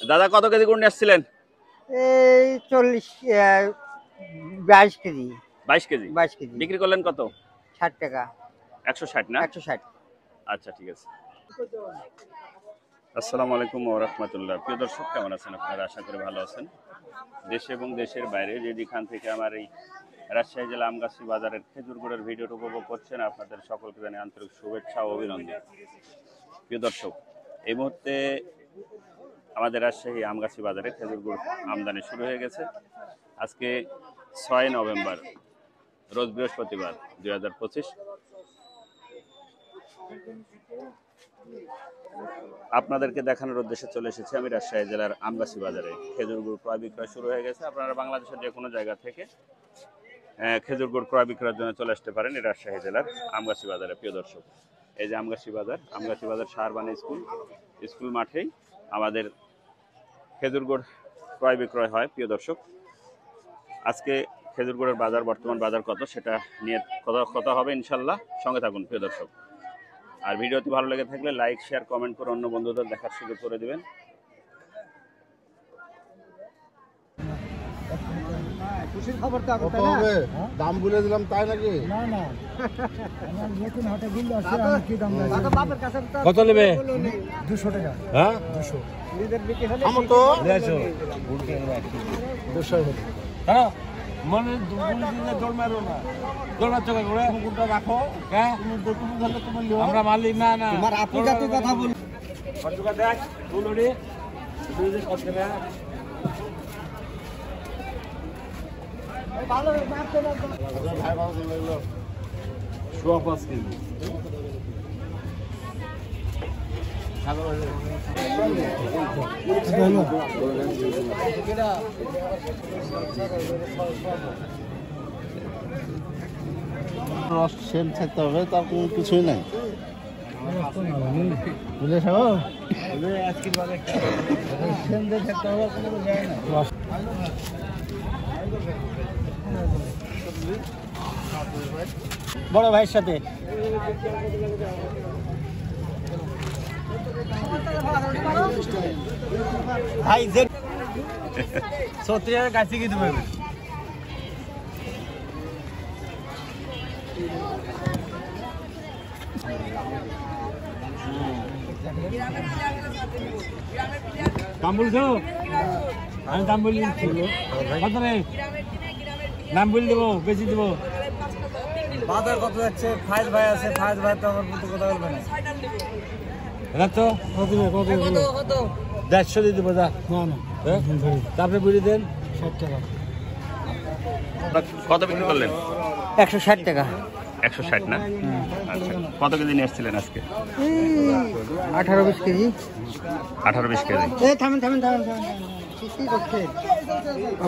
দাদা কত কেজি গুড় নিয়ে আসছিলেন? এই 22 কেজি। 22 কেজি। 22 কেজি। বিক্রি করলেন কত? 60 টাকা। 160 না? 160। আচ্ছা ঠিক আছে। আসসালামু আলাইকুম ওয়া রাহমাতুল্লাহ। প্রিয় দর্শক, কেমন আছেন আপনারা? আশা করি ভালো আছেন। দেশে এবং দেশের বাইরে যেখান থেকে আমার এই রাজশাহী জেলা আমগাছি বাজারের খেজুর গুড়ের ভিডিওটা উপভোগ করছেন, আপনাদের সকলকে জানাই আন্তরিক শুভেচ্ছা ও অভিনন্দন। প্রিয় দর্শক, এই মুহূর্তে আমাদের রাজশাহী আমগাছি বাজারে খেজুর গুড় আমদানি শুরু হয়ে গেছে। আজকে 6 নভেম্বর, রোজ বৃহস্পতিবার 2025। আপনাদেরকে দেখানোর উদ্দেশ্যে চলে এসেছি আমি রাজশাহী জেলার আমগাছি বাজারে। খেজুর গুড় ক্রয় বিক্রয় শুরু হয়ে গেছে। আপনারা বাংলাদেশের যে কোনো জায়গা থেকে খেজুর গুড় ক্রয় বিক্রয়ের জন্য চলে আসতে পারেন এই রাজশাহী জেলার আমগাছি বাজারে। প্রিয় দর্শক, এই যে আমগাছি বাজার সারবানি স্কুল মাঠেই আমাদের খেজুর গুড় ক্রয় বিক্রয় হয়। প্রিয় দর্শক, আজকে খেজুর গুড়ের বর্তমান বাজার কত সেটা নিয়ে কথা হবে ইনশাল্লাহ। সঙ্গে থাকুন প্রিয় দর্শক। আর ভিডিওটি ভালো লেগে থাকলে লাইক, শেয়ার, কমেন্ট করে অন্য বন্ধুদের দেখার সুযোগ করে দিবেন। খুশির খবর তো কত হবে? দাম বলে দিলাম তাই নাকি? না না, আমার নতুন হাটে বিল আছে, আমি কি দাম লাগবে? বাপের কাছে কত নেবে? 200 টাকা। হ্যাঁ 200 লিটার বিক্রি হলে আমার তো 200 হবে। হ্যাঁ মানে দুপুরে দৌড় মারো না, দৌড়াচ্ছ করে কোনটা রাখো। হ্যাঁ তুমি ধরলে তোমার আমরা মালিক না না, তোমার আপনি কত কথা বল। কত টাকা দেখ বলুনি তুই যে কত টাকা ভালো মারতে না ভাই ভালো লাগলো 5 কেজি সেম থাকতে হবে, তার কোনো কিছুই নাই। বুঝে বড় ভাইয়ের সাথে ভাই যে 36 কাছে কি দেবে? দাম বলছো? আমি দাম বলি কত রে? দাম বলে দেবো, বেশি দেবো। বাজার কত যাচ্ছে? ফাইজ ভাই আছে, ফাইজ ভাই তো আমার মতো কথা বলবে না। এটা তো কত 150 দিয়ে দেবো। যা না না, তারপরে বুঝে দেন 60 টাকা। কত বিক্রি করলেন? 160 টাকা। 160 না? আচ্ছা, কত কেজি নিয়ে আসছিলেন আজকে? 18-20 কেজি। 18-20 কেজি। থামেন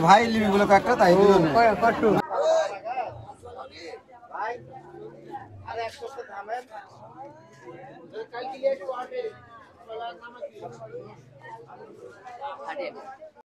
ভাই লিমিগুলো একটা তাই দিল না। ভাই আর 100 তে থামেন। কাল কি একটু আটে